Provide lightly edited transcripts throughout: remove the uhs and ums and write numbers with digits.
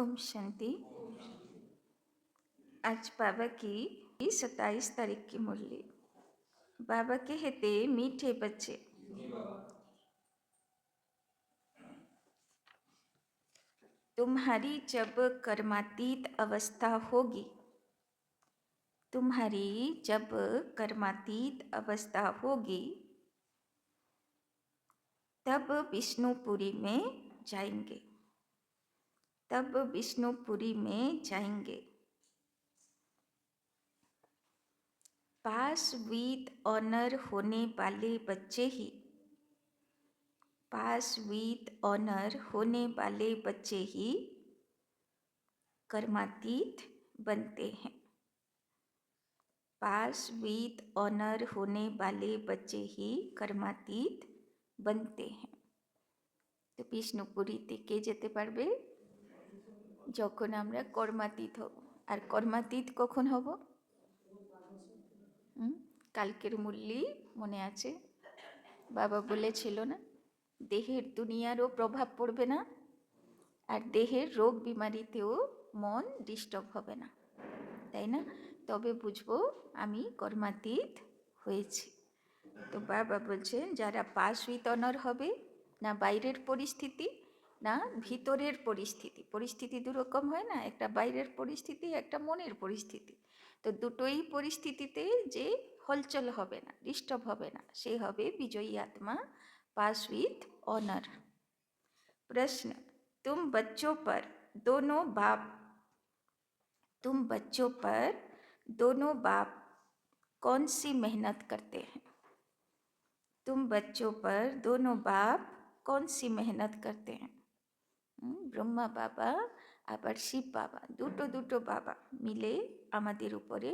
ओम शांति। आज बाबा की 27 तारीख की मुरली। बाबा कहते, मीठे बच्चे, तुम्हारी जब कर्मातीत अवस्था होगी, तुम्हारी जब कर्मातीत अवस्था होगी, तब विष्णुपुरी में जाएंगे, तब विष्णुपुरी में जाएंगे। पास विद ऑनर होने वाले बच्चे ही, पास विद ऑनर होने वाले बच्चे ही कर्मातीत बनते हैं। पास विद ऑनर होने वाले बच्चे ही कर्मातीत बनते हैं। तो বিষ্ণুপুরীতে কে যেতে পারবে? যখন আমরা কর্মাতীত হব। আর কর্মাতীত কখন হব? কালকের মুরলি মনে আছে, বাবা বলেছিল না, দেহের দুনিয়ারও প্রভাব পড়বে না, আর দেহের রোগ বিমারিতেও মন ডিস্টার্ব হবে না, তাই না? তবে বুঝবো আমি কর্মাতীত হয়েছি। তো বাবা বলছেন, যারা পাস উইথ অনার হবে, না বাইরের পরিস্থিতি না ভিতরের পরিস্থিতি, পরিস্থিতি দুরকম হয় না, একটা বাইরের পরিস্থিতি, একটা মনের পরিস্থিতি। তো দুটোই পরিস্থিতিতে যে হলচল হবে না, ডিস্টার্ব হবে না, সে হবে বিজয়ী আত্মা, पास विथ ऑनर। प्रश्न, तुम बच्चों पर दोनों बाप, तुम बच्चों पर दोनों बाप कौन सी मेहनत करते हैं? तुम बच्चों पर दोनों बाप कौन सी मेहनत करते हैं? ब्रह्मा बाबा আবার শিব বাবা, দুটো দুটো বাবা মিলে আমাদের উপরে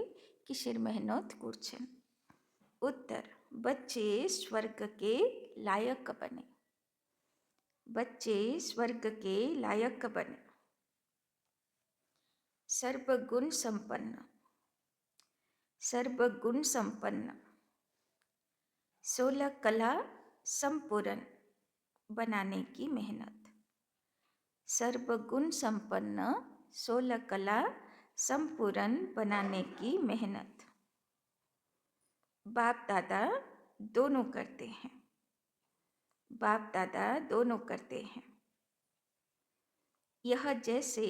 কিসের মেহনত করছেন? उत्तर, बच्चे स्वर्ग के लायक बने, बच्चे स्वर्ग के लायक बने। सर्वगुण संपन्न, सर्वगुण संपन्न, 16 कला संपूर्ण बनाने की मेहनत। सर्वगुण संपन्न 16 कला संपूर्ण बनाने की मेहनत बाप दादा दोनों करते हैं, बाप दादा दोनों करते हैं। यह जैसे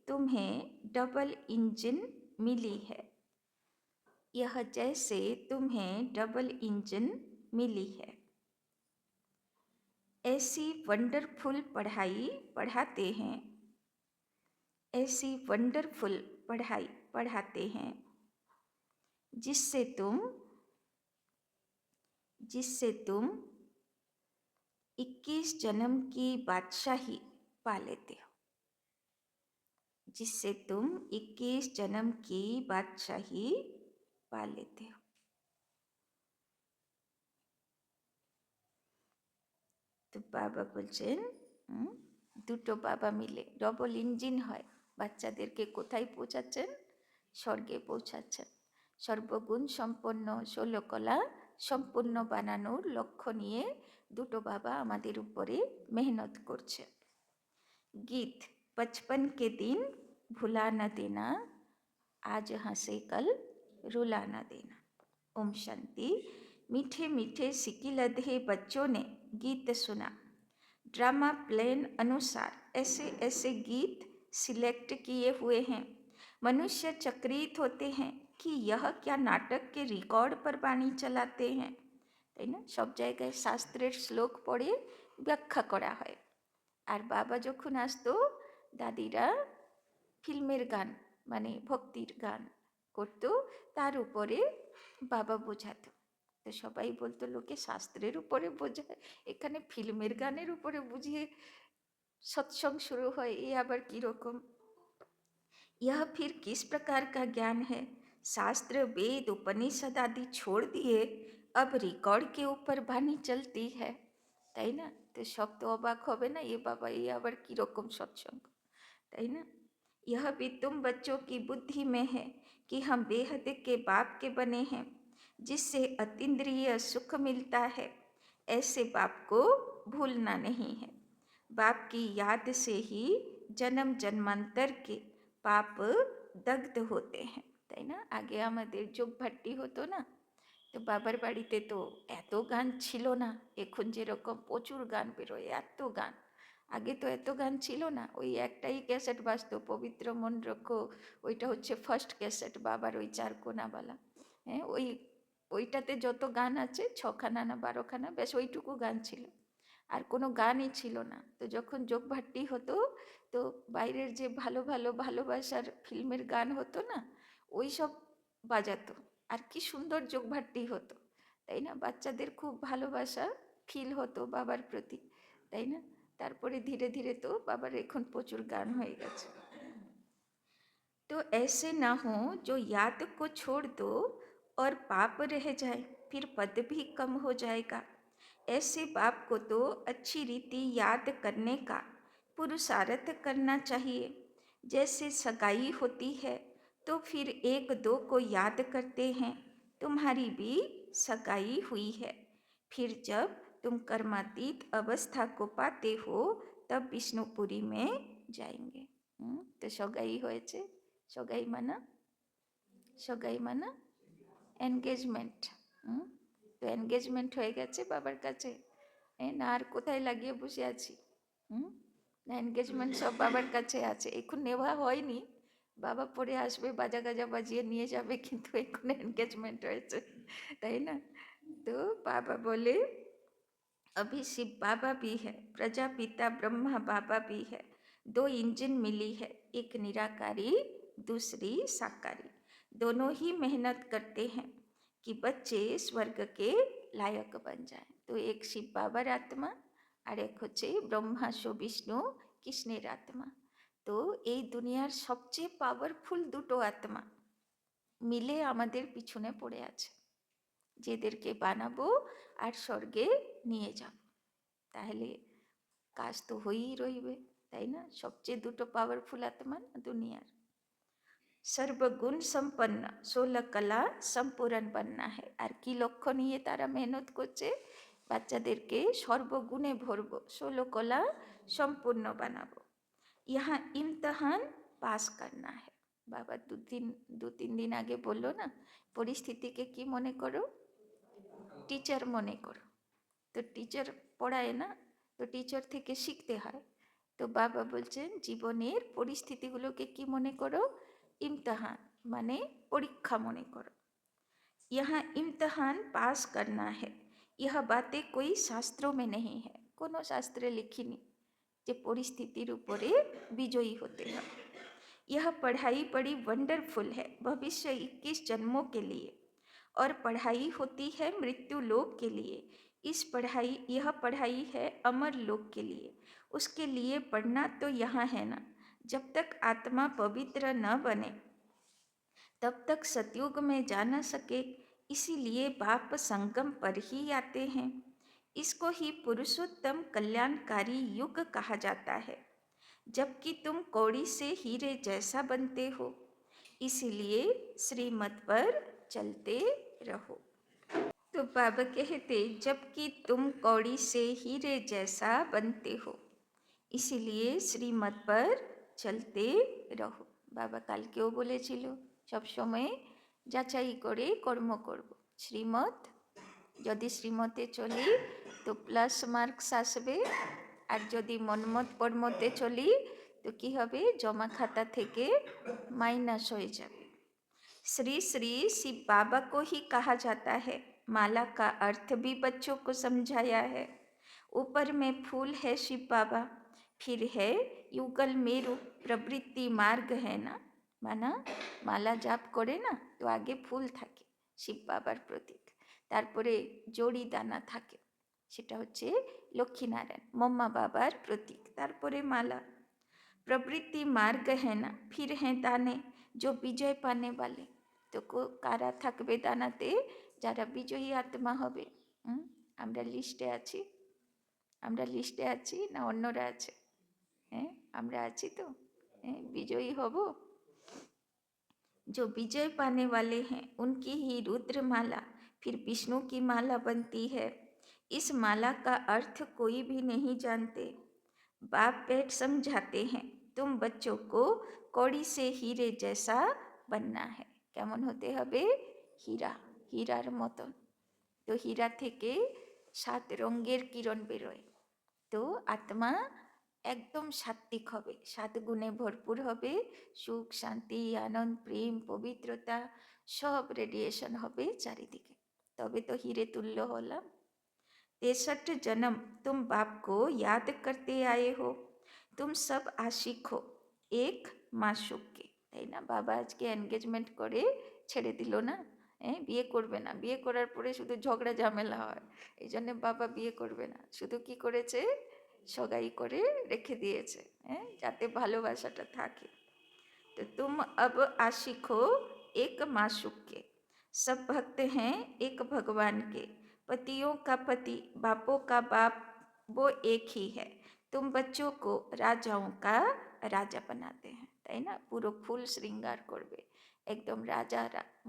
तुम्हें डबल इंजन मिली है, यह जैसे तुम्हें डबल इंजन मिली है, ऐसी वंडरफुल पढ़ाई पढ़ाते हैं, ऐसी वंडरफुल पढ़ाई पढ़ाते हैं जिससे तुम 21 जन्म की बादशाही पा लेते हो, जिससे तुम 21 जन्म की बादशाही पा लेते हो। তো বাবা বলছেন, দুটো বাবা মিলে ডবল ইঞ্জিন হয়, বাচ্চাদেরকে কোথায় পৌঁছাচ্ছেন? স্বর্গে পৌঁছাচ্ছেন। সর্বগুণ সম্পন্ন 16 কলা সম্পূর্ণ বানানোর লক্ষ্য নিয়ে দুটো বাবা আমাদের উপরে মেহনত করছে। गीत, बचपन के दिन भुला न देना, आज हंसे कल रुला न देना। ओम शांति। मीठे मीठे सिकिलधे बच्चों ने गीत सुना, ड्रामा प्लान अनुसार ऐसे ऐसे गीत सिलेक्ट किए हुए हैं। मनुष्य चक्रित होते हैं कि यह क्या नाटक के रिकॉर्ड पर वाणी चलाते हैं, তাই না? সব জায়গায় শাস্ত্রের শ্লোক পড়ে ব্যাখ্যা করা হয়। আর বাবা যখন আসতো, দাদিরা ফিল্মের গান মানে ভক্তির গান করতো, তার উপরে বাবা বোঝাতো। তো সবাই বলতো, লোকে শাস্ত্রের উপরে বোঝায়, এখানে ফিল্মের গানের উপরে বুঝিয়ে সৎসঙ্গ শুরু হয়, এ আবার কীরকম? यह फिर किस प्रकार का ज्ञान है? शास्त्र वेद उपनिषद आदि छोड़ दिए, अब रिकॉर्ड के ऊपर वाणी चलती है, তাই না? তো সব তো অবাক হবে না, এ বাবা এ আবার কীরকম সৎসঙ্গ, তাই না? यह भी तुम बच्चों की बुद्धि में है कि हम बेहद के बाप के बने हैं, जिससे अतीन्द्रिय सुख मिलता है। ऐसे बाप को भूलना नहीं है। बाप की याद से ही জনম জন্মান্তর के পাপ দগ্ধ होते हैं, তাই না? আগে আমাদের যোগভাট্টি হতো না, তো বাবার বাড়িতে তো এত গান ছিল না, এখন যেরকম প্রচুর গান বেরোয়, এত গান। আগে তো এত গান ছিল না, ওই একটাই ক্যাসেট বাজতো, পবিত্র মন রক্ষো, ওইটা হচ্ছে ফার্স্ট ক্যাসেট বাবার, ওই চারকোনাওয়ালা। হ্যাঁ, ওইটাতে যত গান আছে 6খানা না 12খানা, ব্যাস ওইটুকু গান ছিল, আর কোনো গানই ছিল না। তো যখন যোগভাট্টি হতো, তো বাইরের যে ভালো ভালো ভালোবাসার ফিল্মের গান হতো না, ওই সব বাজাতো। আর কি সুন্দর যোগভাট্টি হতো, তাই না? বাচ্চাদের খুব ভালোবাসা ফিল হতো বাবার প্রতি, তাই না? তারপরে ধীরে ধীরে তো বাবার এখন প্রচুর গান হয়ে গেছে। तो ऐसे ना हो जो याद को छोड़ दो और पाप रह जाए, फिर पद भी कम हो जाएगा। ऐसे बाप को तो अच्छी रीति याद करने का पुरुषार्थ करना चाहिए। जैसे सगाई होती है तो फिर एक दो को याद करते हैं, तुम्हारी भी सगाई हुई है। फिर जब तुम कर्मातीत अवस्था को पाते हो तब विष्णुपुरी में जाएंगे। तो सगाई হয়েছে, সগাই মানা, সগাই মানা এনগেজমেন্ট। তো এনগেজমেন্ট হয়ে গেছে বাবার কাছে, না আর কোথায় লাগিয়ে বসে আছি? না, এনগেজমেন্ট সব বাবার কাছে আছে, এখন নেওয়া হয়নি, বাবা পরে আসবে বাজা গাজা বাজিয়ে নিয়ে যাবে, কিন্তু এখন এনগেজমেন্ট হয়েছে, তাই না? তো বাবা বলে अभी शिव बाबा भी है, प्रजापिता ब्रह्मा बाबा भी है, दो इंजन मिली है, एक निराकारी दूसरी साकारी। दोनों ही मेहनत करते हैं कि बच्चे स्वर्ग के लायक बन जाए। तो एक शिव बाबार आत्मा और एक होच्छे ब्रह्मा शो विष्णु कृष्णेर आत्मा। तो এই দুনিয়ার সবচেয়ে পাওয়ারফুল দুটো আত্মা মিলে আমাদের পিছনে পড়ে আছে, যেদেরকে বানাবো আর স্বর্গে নিয়ে যাব। তাহলে কাজ তো হয়েই রইবে, তাই না? সবচেয়ে দুটো পাওয়ারফুল আত্মা না দুনিয়ার। সর্বগুণ সম্পন্ন, 16 কলা সম্পূরণ बनना है। আর কি লক্ষ্য নিয়ে তারা মেহনত করছে? বাচ্চাদেরকে সর্বগুণে ভরবো, 16 কলা সম্পূর্ণ বানাবো। यहाँ इम्तिहान पास करना है। বাবা দু তিন দিন আগে বললো না, পরিস্থিতিকে কি মনে করো? টিচার মনে করো। তো টিচার পড়ায় না, তো টিচার থেকে শিখতে হয়। তো বাবা বলছেন জীবনের পরিস্থিতিগুলোকে কি মনে করো? ইমতিহান, মানে পরীক্ষা মনে করো। यहाँ इम्तिहान पास करना है, यह बातें कोई शास्त्रों में नहीं है, কোনো শাস্ত্রে লিখিনি যে পরিস্থিতির উপরে বিজয়ী হতে হয়। यह पढ़ाई बड़ी वंडरफुल है भविष्य 21 जन्मों के लिए, और पढ़ाई होती है मृत्यु लोक के लिए। यह पढ़ाई है अमर लोक के लिए। उसके लिए पढ़ना तो यहाँ है ना। जब तक आत्मा पवित्र न बने तब तक सतयुग में जा न सके, इसीलिए बाप संगम पर ही आते हैं। इसको ही पुरुषोत्तम कल्याणकारी युग कहा जाता है, जबकि तुम कौड़ी से हीरे जैसा बनते हो, इसीलिए श्रीमत पर चलते रहो। तो बाबा कहते जबकि तुम कौड़ी से हीरे जैसा बनते हो, इसीलिए श्रीमत पर चलते रहो। बाबा কালকেও বলেছিল সব সময় যাচাই করে কর্ম করব। শ্রীমত, যদি শ্রীমতে চলি তো প্লাস মার্কস আসবে, আর যদি মনমত পরমতে চলি তো কি হবে? জমা খাতা থেকে মাইনাস হয়ে যাবে। श्री श्री शिव बाबा को ही कहा जाता है। माला का अर्थ भी बच्चों को समझाया है। ऊपर में फूल है शिव बाबा, फिर है युगल मेरु, प्रवृत्ति मार्ग है ना। माना माला जाप करे ना तो आगे फूल থাকে শিব বাবার প্রতীক, তারপরে জড়ি দানা থাকে, সেটা হচ্ছে লক্ষ্মীনারায়ণ মম্মা বাবার প্রতীক, তারপরে মালা। प्रवृत्ति मार्ग है ना, फिर हैं दाने जो विजय पाने वाले। तो কারা থাকবে দানাতে? যারা বিজয়ী আত্মা হবে। আমরা লিস্টে আছি, আমরা লিস্টে আছি না অন্যরা আছে? হ্যাঁ, আমরা আছি তো, হ্যাঁ, বিজয়ী হব। जो विजय पाने वाले हैं उनकी ही रुद्र माला फिर विष्णु की माला बनती है। इस माला का अर्थ कोई भी नहीं जानते, बाप बैठ समझाते हैं। तुम बच्चों को कौड़ी से हीरे जैसा बनना है। কেমন হতে হবে? হীরা, হীরার মতন। তো হীরা থেকে 7 রঙের কিরণ বেরোয়। তো আত্মা একদম সাত্বিক হবে, 7 গুণে ভরপুর হবে, সুখ, শান্তি, আনন্দ, প্রেম, পবিত্রতা সব রেডিয়েশন হবে চারিদিকে। তবে তো হিরে তুল্য হলাম। 63 जन्म तुम बाप को याद करते आए हो, तुम सब आशिक हो एक माशूक के। তাই না? বাবা আজকে এনগেজমেন্ট করে ছেড়ে দিল না, বিয়ে করবে না, বিয়ে করার পরে শুধু ঝগড়া ঝামেলা হয়, এই জন্য বাবা বিয়ে করবে না, শুধু কি করেছে, সগাই করে রেখে দিয়েছে, যাতে ভালোবাসাটা থাকে। तो तुम अब आशिक हो एक माशूक के, सब भक्त हैं एक भगवान के, पतियों का पति बापों का बाप वो एक ही है, तुम बच्चों को राजाओं का राजा बनाते हैं। তাই না? পুরো ফুল শৃঙ্গার করবে, একদম রাজা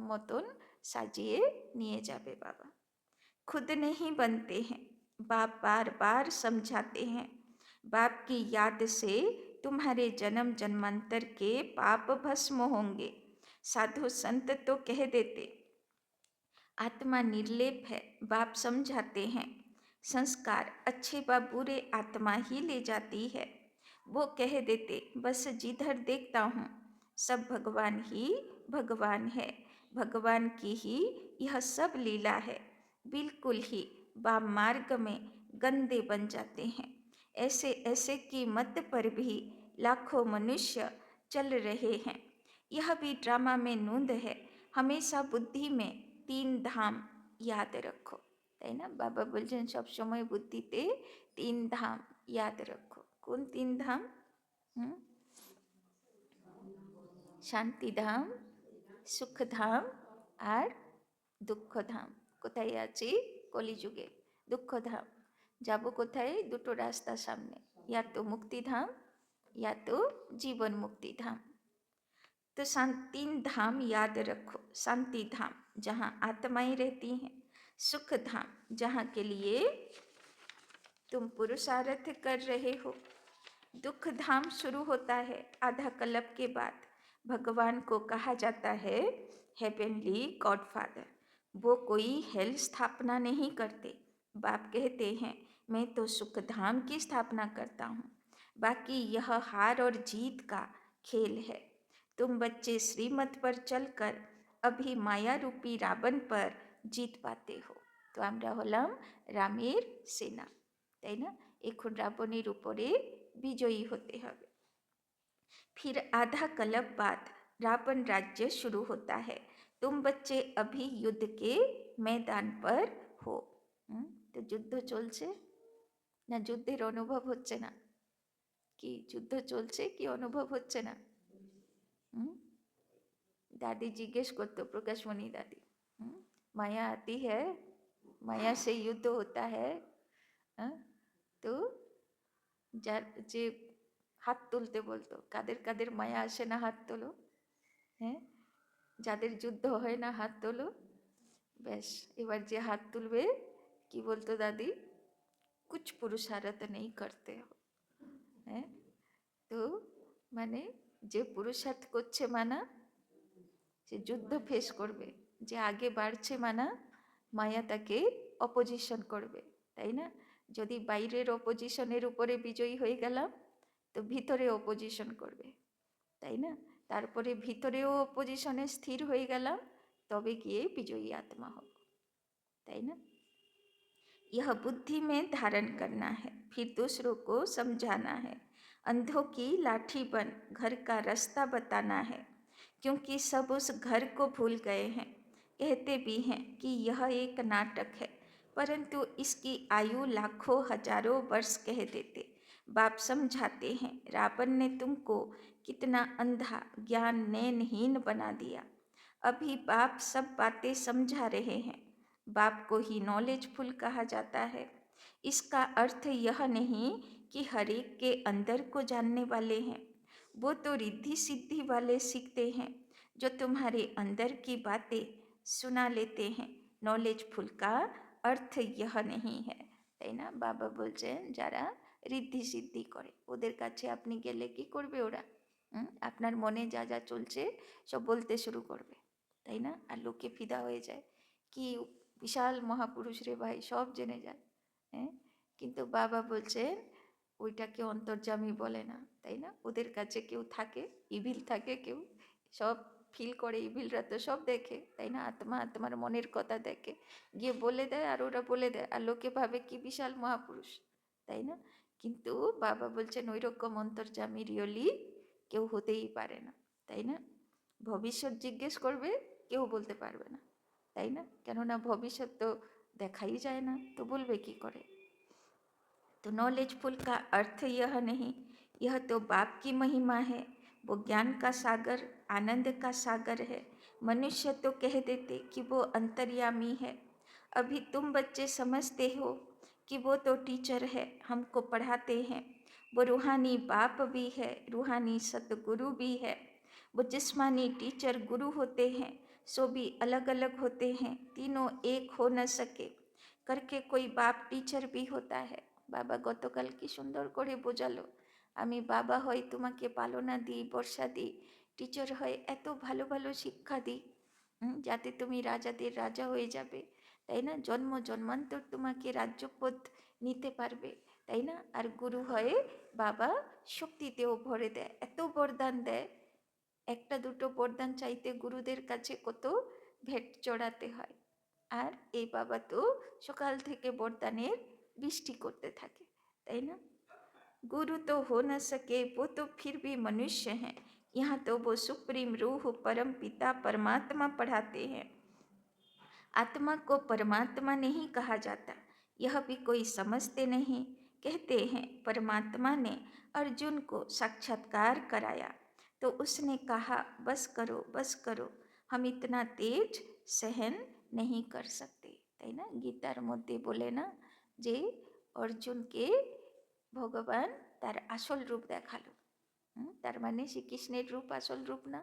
মতন সাজিয়ে নিয়ে যাবে বাবা। खुद नहीं बनते हैं, बाप बार बार समझाते हैं, बाप की याद से तुम्हारे जन्म जन्मांतर के पाप भस्म होंगे। साधु संत तो कह देते आत्मा निर्लेप है, बाप समझाते हैं, संस्कार अच्छे व बुरे आत्मा ही ले जाती है। वो कह देते बस जिधर देखता हूँ सब भगवान ही भगवान है, भगवान की ही यह सब लीला है। बिल्कुल ही वाम मार्ग में गंदे बन जाते हैं। ऐसे ऐसे की मत पर भी लाखों मनुष्य चल रहे हैं। यह भी ड्रामा में नूंद है, हमेशा बुद्धि में 3 ধাম याद रखो। তাই না? বাবা বলছেন সবসময় বুদ্ধিতে 3 ধাম याद रखो। কোন 3 ধাম? শান্তি ধাম, সুখ ধাম আর দুঃখ ধাম। কোথায় আছি? কলিযুগে দুঃখ ধাম। যাব কোথায়? দুটো রাস্তা সামনে, या तो मुक्ति धाम या तो जीवन मुक्ति धाम। तो 3 धाम याद रखो। शांति धाम जहाँ आत्माएं रहती हैं, सुख धाम जहाँ के लिए तुम पुरुषार्थ कर रहे हो, दुख धाम शुरू होता है आधा कल्प के बाद। भगवान को कहा जाता है हेवनली गॉडफादर, वो कोई हेल स्थापना नहीं करते। बाप कहते हैं मैं तो सुख धाम की स्थापना करता हूँ, बाकी यह हार और जीत का खेल है। तुम बच्चे श्रीमत पर चलकर अभी माया रूपी रावण पर जीत पाते हो। तो আমরা হলাম রামের সেনা, তাই না? এখন রাবণের উপরে বিজয়ী হতে হবে। फिर आधा कल्प बाद रावण राज्य शुरू होता है, तुम बच्चे अभी युद्ध के मैदान पर हो। তো যুদ্ধ চলছে না, যুদ্ধের অনুভব হচ্ছে না? কি যুদ্ধ চলছে কি অনুভব হচ্ছে না? दादी जिज्ञेस করতো, প্রকাশমণি দাদি, माया आती है, माया से युद्ध होता है। তো যার যে হাত তুলতে বলতো, কাদের কাদের মায়া আসে না হাত তোলো, যাদের যুদ্ধ হয় না হাত তোলো। ব্যাস, এবার যে হাত তুলবে কি বলতো দাদি? कुछ पुरुषार्थ नहीं करते हो। তো মানে যে পুরুষার্থ করছে মানা, সে যুদ্ধ ফেস করবে। যে আগে বাড়ছে মানা, মায়া তাকে অপোজিশন করবে, তাই না? যদি বাইরের অপোজিশনের উপরে বিজয়ী হয়ে গেলাম, তো ভিতরে অপোজিশন করবে, তাই না? তারপরে ভিতরেও অপোজিশনে স্থির হয়ে গেলাম, তবে গিয়ে বিজয়ী আত্মা হব, তাই না? यह बुद्धि में धारण करना है, फिर दूसरों को समझाना है। अंधों की लाठी बन घर का रास्ता बताना है, क्योंकि सब उस घर को भूल गए हैं। कहते भी हैं कि यह एक नाटक है, परंतु इसकी आयु लाखों हजारों वर्ष कह देते। बाप समझाते हैं रावण ने तुमको कितना अंधा ज्ञान नैनहीन बना दिया। अभी बाप सब बातें समझा रहे हैं। बाप को ही नॉलेजफुल कहा जाता है। इसका अर्थ यह नहीं कि हर एक के अंदर को जानने वाले हैं, वो तो रिद्धि सिद्धि वाले सीखते हैं जो तुम्हारे अंदर की बातें सुना लेते हैं। नॉलेजफुल का अर्थ यह नहीं है, তাই না? বাবা বলছেন যারা ঋদ্ধি সিদ্ধি করে ওদের কাছে আপনি গেলে কি করবে ওরা? আপনার মনে যা যা চলছে সব বলতে শুরু করবে, তাই না? আর লোকে ফিদা হয়ে যায়, কি বিশাল মহাপুরুষ রে ভাই, সব জেনে যায়। হ্যাঁ, কিন্তু বাবা বলছেন ওইটাকে অন্তর্যামী বলে না, তাই না? ওদের কাছে কেউ থাকে, ইভিল থাকে কেউ, সব ফিল করে, ইভিলরা তো সব দেখে, তাই না? আত্মা আত্মার মনের কথা দেখে, গিয়ে বলে দেয় আর ওরা বলে দেয়, আর লোকে ভাবে কি বিশাল মহাপুরুষ, তাই না? কিন্তু বাবা বলছেন ওই রকম অন্তর্যামী রিয়লি কেউ হতেই পারে না, তাই না? ভবিষ্যৎ জিজ্ঞেস করবে, কেউ বলতে পারবে না, তাই না? কেননা ভবিষ্যৎ তো দেখাই যায় না, তো বলবে কি করে? तो नॉलेजफुल का अर्थ यह नहीं, यह तो बाप की महिमा है, वो ज्ञान का सागर, आनंद का सागर है। मनुष्य तो कह देते कि वो अंतर्यामी है। अभी तुम बच्चे समझते हो कि वो तो टीचर है, हमको पढ़ाते हैं। वो रूहानी बाप भी है, रूहानी सतगुरु भी है। वो जिस्मानी टीचर गुरु होते हैं, सो भी अलग अलग होते हैं, तीनों एक हो न सके करके कोई बाप टीचर भी होता है। বাবা গতকাল কি সুন্দর করে বোঝালো, আমি বাবা হই তোমাকে পালনা দিই, বর্ষা দিই, টিচার হয় এত ভালো ভালো শিক্ষা দিই, যাতে তুমি রাজাদের রাজা হয়ে যাবে, তাই না? জন্ম জন্মান্তর তোমাকে রাজ্যপদ নিতে পারবে, তাই না? আর গুরু হয়ে বাবা শক্তিতেও ভরে দেয়, এত বরদান দেয়, একটা দুটো বরদান চাইতে গুরুদের কাছে কত ভেট চড়াতে হয়। আর এই বাবা তো সকাল থেকে বরদানের বৃষ্টি করতে থাকে, তাই না? गुरु तो हो न सके वो तो फिर भी मनुष्य हैं, यहाँ तो वो सुप्रीम रूह परम पिता परमात्मा पढ़ाते हैं। आत्मा को परमात्मा नहीं कहा जाता, यह भी कोई समझते नहीं। कहते हैं परमात्मा ने अर्जुन को साक्षात्कार कराया तो उसने कहा बस करो, हम इतना तेज सहन नहीं कर सकते, তাই না? গীতার মধ্যে বলে না যে অর্জুনকে ভগবান তার আসল রূপ দেখালো, তার মানে শ্রীকৃষ্ণের রূপ আসল রূপ না।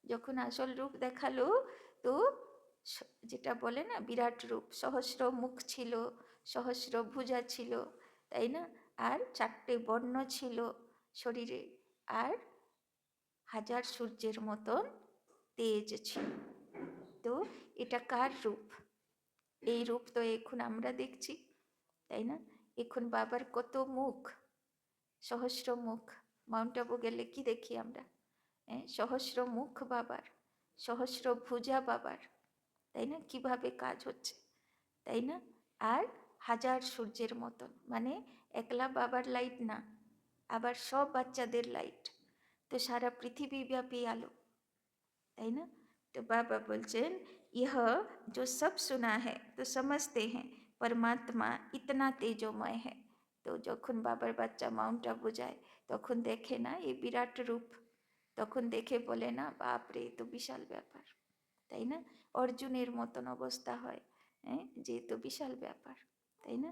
যখন আসল রূপ দেখালো তো যেটা বলে না বিরাট রূপ, সহস্র মুখ ছিল, সহস্র ভুজা ছিল, তাই না? আর 4টে বর্ণ ছিল শরীরে, আর হাজার সূর্যের মতন তেজ ছিল। তো এটা কার রূপ? এই রূপ তো এখন আমরা দেখছি, তাই না? এখন বাবার কত মুখ, সহস্র মুখ। মাউন্ট আবু গেলে কি দেখি আমরা? সহস্র মুখ বাবার, সহস্র ভুজা বাবার, তাই না? কিভাবে কাজ হচ্ছে, তাই না? আর হাজার সূর্যের মতন, মানে একলা বাবার লাইট না, আবার সব বাচ্চাদের লাইট, তো সারা পৃথিবী ব্যাপী আলো, তাই না? तो बाबा बोलছেন यह जो सब सुना है तो समझते हैं परमात्मा इतना तेजोमय है। তো যখন বাবার বাচ্চা মাউন্ট আবু যায় তখন দেখে না এই বিরাট রূপ, তখন দেখে বলে না বাপরে তো বিশাল ব্যাপার, তাই না? অর্জুনের মতন অবস্থা হয়, যে তো বিশাল ব্যাপার, তাই না?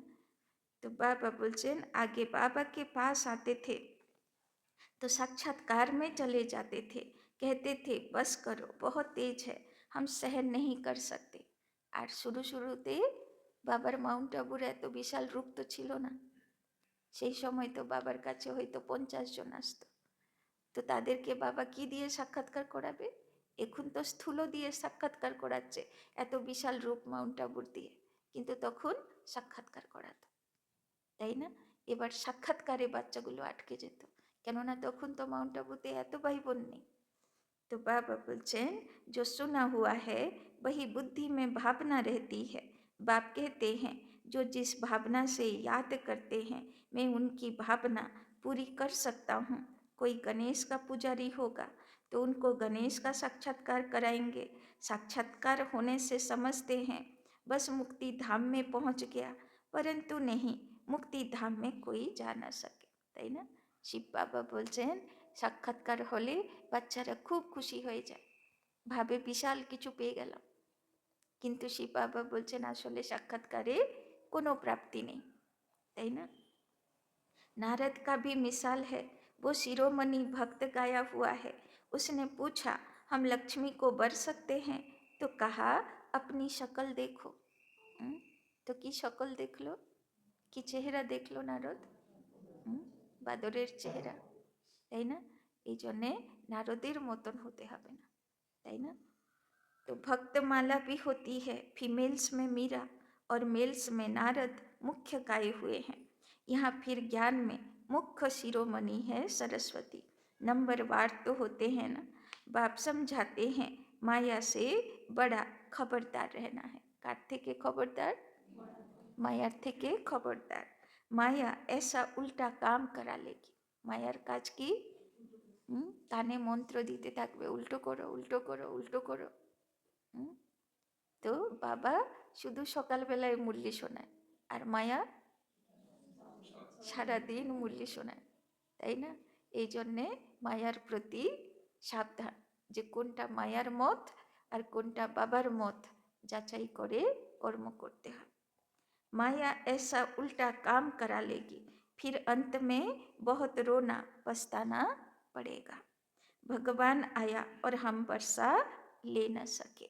তো বাবা বলছেন आगे बाबा के पास आते थे तो साक्षात्कार में चले जाते थे, कहते थे बस करो बहुत तेज है, हम सहन नहीं कर सकते। আর শুরুতে বাবার মাউন্ট আবুর এত বিশাল রূপ তো ছিল না, সেই সময় তো বাবার কাছে হয়তো 50 জন আসতো, তো তাদেরকে বাবা কি দিয়ে সাক্ষাৎকার করাবে? এখন তো স্থূল দিয়ে সাক্ষাৎকার করাচ্ছে, এত বিশাল রূপ মাউন্ট আবুর দিয়ে, কিন্তু তখন সাক্ষাৎকার করাতো, তাই না? এবার সাক্ষাৎকারে বাচ্চাগুলো আটকে যেত, কেননা তখন তো মাউন্ট আবুতে এত ভাই বোন নেই। तो बाबा बोलছেন जो सुना हुआ है वही बुद्धि में भावना रहती है। बाप कहते हैं जो जिस भावना से याद करते हैं मैं उनकी भावना पूरी कर सकता हूँ। कोई गणेश का पुजारी होगा तो उनको गणेश का साक्षात्कार कराएंगे, साक्षात्कार होने से समझते हैं बस मुक्ति धाम में पहुँच गया, परंतु नहीं, मुक्ति धाम में कोई जा न सके, তাই না? শিব বাবা বলছেন সাক্ষাৎকার হলে বাচ্চারা খুব খুশি হয়ে যায়, ভাবে বিশাল কিছু পেয়ে গেলাম, কিন্তু শিব বাবা বলছেন আসলে সাক্ষাৎকারে কোনো প্রাপ্তি নেই, তাই না? नारद का भी मिसाल है, वो शिरोमणि भक्त गाया हुआ है। उसने पूछा हम लक्ष्मी को बर सकते हैं? तो कहा अपनी शक्ल देखो। तो की शक्ल देख लो, কি চেহারা দেখলো নারদ? বাদরের চেহারা, তাই না? এই জন্যে नारदेर मतन होते হবে না, তাই না? तो भक्तमाला भी होती है, फीमेल्स में मीरा और मेल्स में नारद मुख्य गाये हुए हैं। यहाँ फिर ज्ञान में मुख्य शिरोमणि है सरस्वती। नंबरवार तो होते हैं ना, बाप समझाते हैं माया से बड़ा खबरदार रहना है। कार थेके खबरदार? मायार थेके खबरदार। माया ऐसा उल्टा काम करा लेगी। मायार काज की काने मंत्र दीते थाकबे, उल्टो करो उल्टो करो उल्टो करो। तो बाबा शुधु सकाल बेलाय मुरली शोनाय और माया सारा दिन मुरली शोनाय, ताई ना? এই জন্যে মায়ার প্রতি সাবধান, যে কোনটা মায়ার মত আর কোনটা বাবার মত যাচাই করে কর্ম করতে হয়। माया ऐसा उल्टा काम करा लेगी, फिर अंत में बहुत रोना पछताना पड़ेगा। भगवान आया और हम वर्षा ले न सके,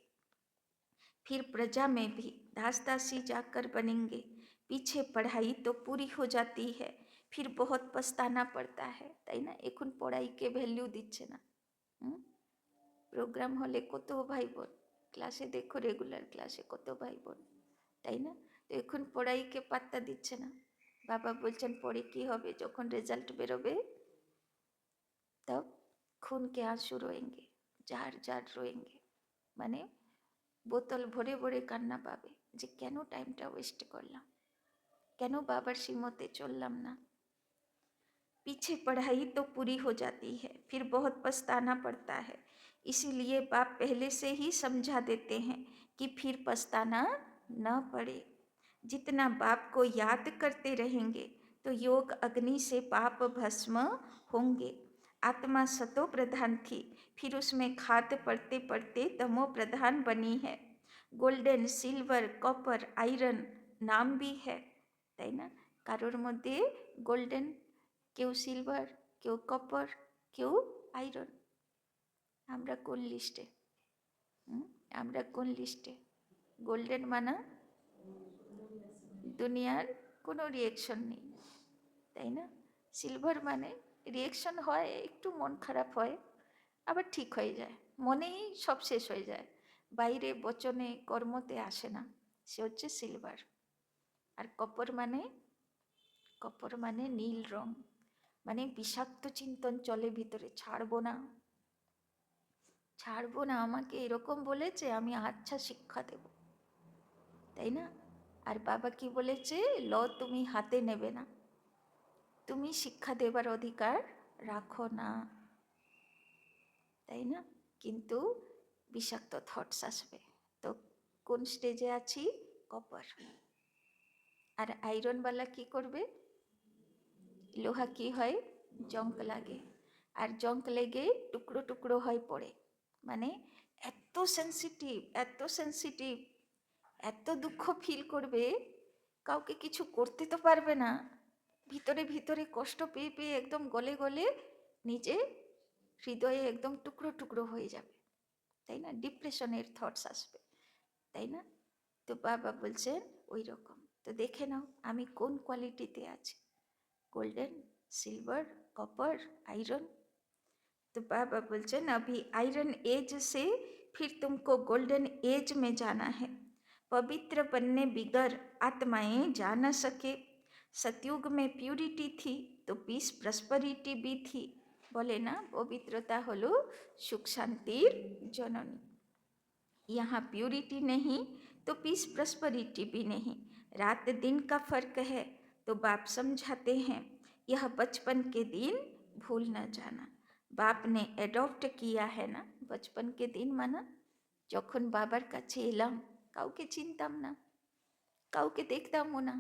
फिर प्रजा में भी दास दासी जाकर बनेंगे। पीछे पढ़ाई तो पूरी हो जाती है, फिर बहुत पछताना पड़ता है, ताई ना? एखुन पढ़ाई के भैल्यू दिच्छे ना। प्रोग्राम होले कत भाई बोन क्लासे देखो, रेगुलार क्लासे कत भाई बोन, ताई ना? तो एखुन पढ़ाई के पात्ता दिच्छे ना। बाबा बोलছেন পরে কি হবে, যখন রেজাল্ট বেরোবে तब खून के आंसू रोएंगे, जार जार रोएंगे, माने बोतल भरे भरे कान्ना पाबे जे केन टाइमटा वेस्ट करलाम, केन बाबार श्रीमते चललाम ना। पीछे पढ़ाई तो पूरी हो जाती है, फिर बहुत पछताना पड़ता है, इसीलिए बाप पहले से ही समझा देते हैं कि फिर पछताना न पड़े। जितना बाप को याद करते रहेंगे तो योग अग्नि से पाप भस्म होंगे। आत्मा सतो प्रधान थी, फिर उसमें खाद पड़ते पड़ते तमो प्रधान बनी है। गोल्डन, सिल्वर, कॉपर, आयरन नाम भी है, ताई ना? कारोर मध्य गोल्डन, केउ सिल्वर, केउ कपर, केउ आयरन। आमरा कोन लिस्टे? आमरा कोन लिस्टे? गोल्डन माना दुनियार कोनो रिएक्शन नहीं, ताई ना? सिल्वर माने रिएक्शन হয়, একটু মন খারাপ হয়, আবার ঠিক হয়ে যায়, মনেই সব শেষ হয়ে যায়, বাইরে বচনে কর্মতে আসে না, সে হচ্ছে সিলভার। আর কপর মানে নীল রং, মানে বিষাক্ত চিন্তন চলে ভিতরে, ছাড়বো না ছাড়বো না, আমাকে এরকম বলেছে আমি আচ্ছা শিক্ষা দেব, তাই না? আর বাবা কি বলেছে? ল তুমি হাতে নেবে না, তুমি শিক্ষা দেবার অধিকার রাখো না, তাই না? কিন্তু বিষাক্ত থটস আসবে। তো কোন স্টেজে আছি? কপার। আর আয়রনওয়ালা কি করবে? লোহা কি হয়? জঙ্ক লাগে, আর জঙ্ক লেগে টুকরো টুকরো হয় পড়ে, মানে এত সেন্সিটিভ, এত সেন্সিটিভ, এত দুঃখ ফিল করবে, কাউকে কিছু করতে তো পারবে না, ভিতরে ভিতরে কষ্ট পেয়ে পেয়ে একদম গলে গলে নিজে হৃদয়ে একদম টুকরো টুকরো হয়ে যাবে, তাই না? ডিপ্রেশনের থটস আসবে, তাই না? তো বাবা বলছেন ওই রকম। তো দেখে নাও আমি কোন কোয়ালিটিতে আছি, गोल्डन, सिल्वर, कॉपर, आयरन। तो बाबा बोलছেন अभी आयरन एज से फिर तुमको गोल्डन एज में जाना है। पवित्र बनने बिगर आत्माएं जा न सके। सतयुग में प्यूरिटी थी तो पीस प्रस्परिटी भी थी। बोले ना पवित्रता हलो सुख शांतिर जननी। यहाँ प्यूरिटी नहीं तो पीस प्रस्परिटी भी नहीं, रात दिन का फर्क है। तो बाप समझाते हैं यह बचपन के दिन भूल न जाना। बाप ने एडॉप्ट किया है ना बचपन के दिन, माना যখন বাবার কাছে এলাম কাউকে চিনতাম না, কাউকে দেখতামও না,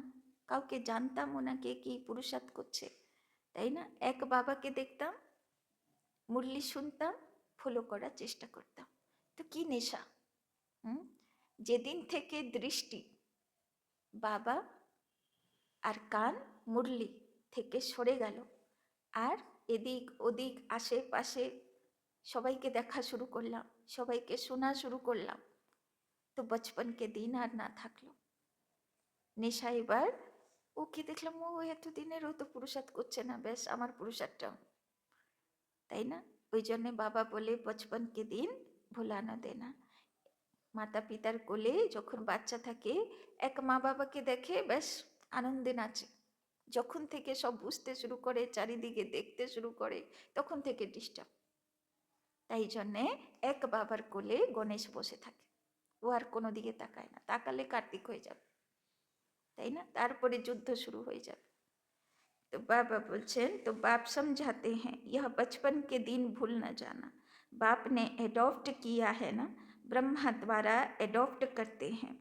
কাউকে জানতামও না কে কি পুরুষার্থ করছে, তাই না? এক বাবাকে দেখতাম, মুরলি শুনতাম, ফলো করার চেষ্টা করতাম। তো কি নেশা! যেদিন থেকে দৃষ্টি বাবা আর কান মুরলি থেকে সরে গেল, আর এদিক ওদিক আশেপাশে সবাইকে দেখা শুরু করলাম, সবাইকে শোনা শুরু করলাম, তো বচপনকে দিন আর না থাকলো। নেশা এবার ওকে দেখলাম ও এতদিনেরও তো পুরুষার্থ করছে না, বেশ আমার পুরুষার্থটা, তাই না? ওই জন্যে বাবা বলে বচপনকে দিন ভুলা না দেনা। মাতা পিতার কোলে যখন বাচ্চা থাকে, এক মা বাবাকে দেখে বেশ আনন্দে নাচে। যখন থেকে সব বুঝতে শুরু করে, চারিদিকে দেখতে শুরু করে, তখন থেকে ডিস্টার্ব। তাই জন্যে এক বাবার কোলে গণেশ বসে থাকে, ও আর কোনো দিকে তাকায় না, তাকালে কার্তিক হয়ে যাবে, তাই না? তারপরে যুদ্ধ শুরু হয়ে যাবে। तो बाबा बोलছেন, तो बाप समझाते हैं यह बचपन के दिन भूल न जाना। बाप ने एडॉप्ट किया है ना, ब्रह्मा द्वारा एडॉप्ट करते हैं,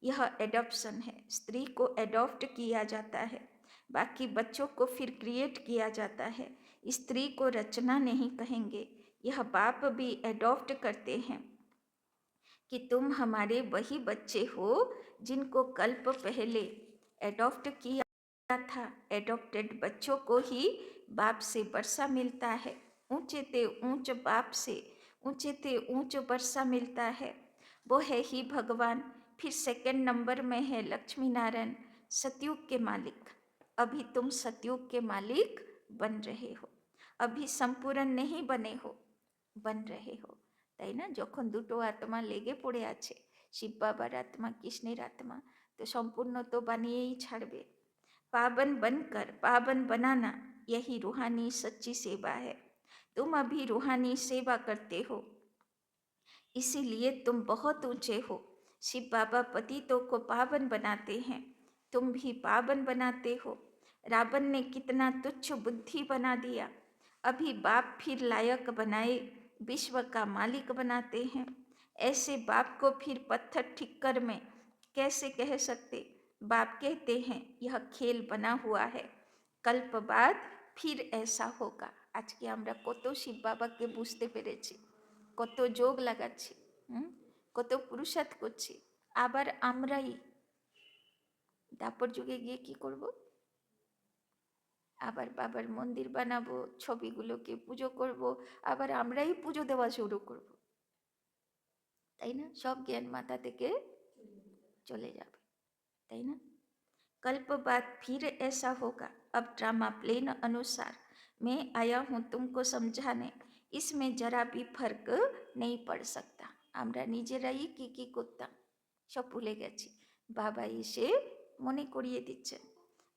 यह एडॉप्शन है। स्त्री को एडॉप्ट किया जाता है, बाकी बच्चों को फिर क्रिएट किया जाता है। स्त्री को रचना नहीं कहेंगे, यह बाप भी एडॉप्ट करते हैं कि तुम हमारे वही बच्चे हो जिनको कल्प पहले एडॉप्ट किया था। एडॉप्टेड बच्चों को ही बाप से वर्षा मिलता है, ऊंचे ते ऊंच बाप से ऊंचे ते ऊंच वर्षा मिलता है, वो है ही भगवान। फिर सेकंड नंबर में है लक्ष्मी नारायण, सतयुग के मालिक। अभी तुम सतयुग के मालिक बन रहे हो, अभी संपूर्ण नहीं बने हो, बन रहे हो, তাই না? যখন দুটো আত্মা লেগে পড়ে আছে, শিব বাবার আত্মা কৃষ্ণের আত্মা, তো সম্পূর্ণ তো বানিয়েই ছাড়বে। पावन बनकर पावन बनाना, यही रूहानी सच्ची सेवा है। तुम अभी रूहानी सेवा करते हो, इसीलिए तुम बहुत ऊंचे हो। शिव बाबा पतितों को पावन बनाते हैं, तुम भी पावन बनाते हो। रावण ने कितना तुच्छ बुद्धि बना दिया, अभी बाप फिर लायक बनाए, विश्व का मालिक बनाते हैं। ऐसे बाप को फिर पत्थर ठिक्कर में कैसे कह सकते? बाप कहते हैं यह खेल बना हुआ है, कल्प बाद फिर ऐसा होगा। আজকে আমরা কত শিব বাবাকে বুঝতে পেরেছি, কত যোগ লাগাচ্ছি, কত পুরুষার্থ করছি, আবার আমরাই দাপর যুগে গিয়ে কি করব? আবার বাবার মন্দির বানাবো, ছবিগুলোকে পুজো করব, আবার আমরাই পুজো দেওয়া শুরু করব, তাই না? সব জ্ঞান মাথা থেকে চলে যাবে, তাই না? कल्प बाद फिर ऐसा होगा। अब ड्रामा प्लेन अनुसार मैं आया हूँ तुमको समझाने, इसमें जरा भी फर्क नहीं पड़ सकता। আমরা নিজেরাই কি করতাম সব ভুলে গেছি, বাবা এসে মনে করিয়ে দিচ্ছেন।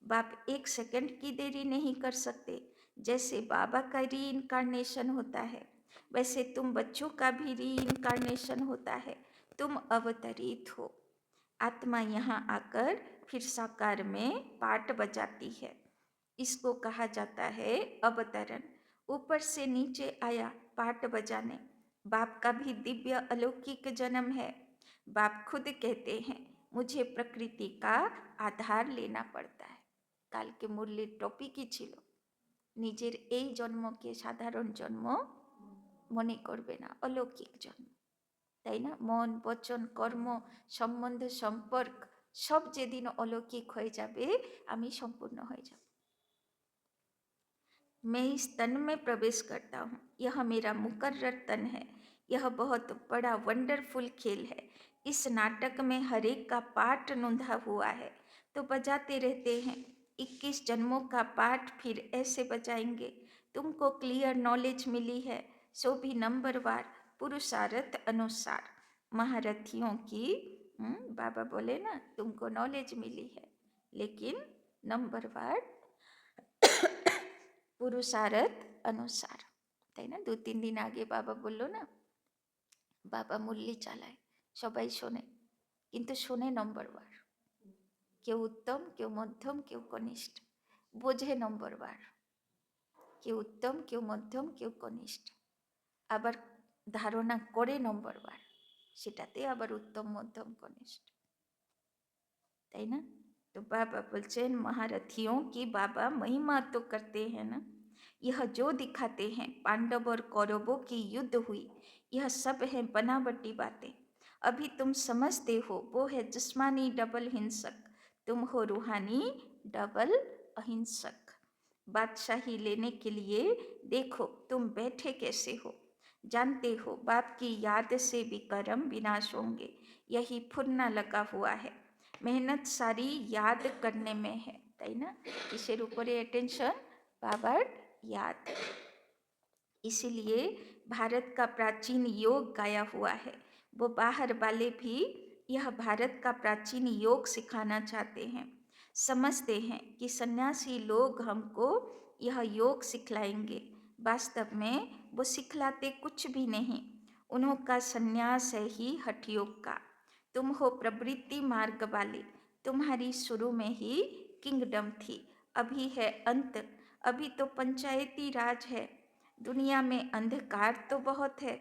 बाप एक सेकंड की देरी नहीं कर सकते, जैसे बाबा का री इनकारनेशन होता है, वैसे तुम बच्चों का भी री इनकारनेशन होता है। तुम अवतरित हो, आत्मा यहाँ आकर फिर साकार में पाठ बजाती है, इसको कहा जाता है अवतरण। ऊपर से नीचे आया पाठ बजाने। बाप का भी दिव्य अलौकिक जन्म है। बाप खुद कहते हैं मुझे प्रकृति का आधार लेना पड़ता है। কালকে মুরলির টপিকই ছিল নিজের এই জন্মকে সাধারণ জন্ম মনে করবে না, অলৌকিক জন্ম, তাই না? মন বচন কর্ম সম্বন্ধ সম্পর্ক সব যেদিন অলৌকিক হয়ে যাবে, আমি সম্পূর্ণ হয়ে যাব। मैं इस तन में प्रवेश करता हूँ, यह मेरा मुकर्रर तन है, यह बहुत बड़ा वंडरफुल खेल है। इस नाटक में हर एक का पार्ट नूंधा हुआ है, तो बजाते रहते हैं। 21 जन्मों का पार्ट फिर ऐसे बजाएंगे। तुमको क्लियर नॉलेज मिली है, सो भी नंबरवार पुरुषार्थ अनुसार। महारथियों की बाबा बोले ना तुमको नॉलेज मिली है, लेकिन नंबरवार পুরুষার্থ অনুসার, তাই না? 2-3 দিন আগে বাবা বললো না, বাবা মুরলি চালায়, সবাই শোনে, কিন্তু শোনে নম্বরবার, কেউ উত্তম, কেউ মধ্যম, কেউ কনিষ্ঠ, বোঝে নম্বরবার, কেউ উত্তম, কেউ মধ্যম, কেউ কনিষ্ঠ, আবার ধারণা করে নম্বরবার, সেটাতে আবার উত্তম মধ্যম কনিষ্ঠ, তাই না? तो बाबा बोलचैन महारथियों की बाबा महिमा तो करते हैं ना, यह जो दिखाते हैं पांडव और कौरवों की युद्ध हुई, यह सब है बनावटी बातें। अभी तुम समझते हो वो है जिस्मानी डबल हिंसक, तुम हो रूहानी डबल अहिंसक। बादशाही लेने के लिए देखो तुम बैठे कैसे हो, जानते हो बाप की याद से भी कर्म विनाश होंगे, यही फुरना लगा हुआ है, मेहनत सारी याद करने में है, তাই না? কিসের উপরে অ্যাটেনশন? বাবার याद। इसीलिए भारत का प्राचीन योग गाया हुआ है। वो बाहर वाले भी यह भारत का प्राचीन योग सिखाना चाहते हैं, समझते हैं कि सन्यासी लोग हमको यह योग सिखलाएंगे। वास्तव में वो सिखलाते कुछ भी नहीं, उन्होंका संन्यास है ही हठ योग का। तुम हो प्रवृत्ति मार्ग वाले, तुम्हारी शुरू में ही किंगडम थी, अभी है अंत, अभी तो पंचायती राज है। दुनिया में अंधकार तो बहुत है,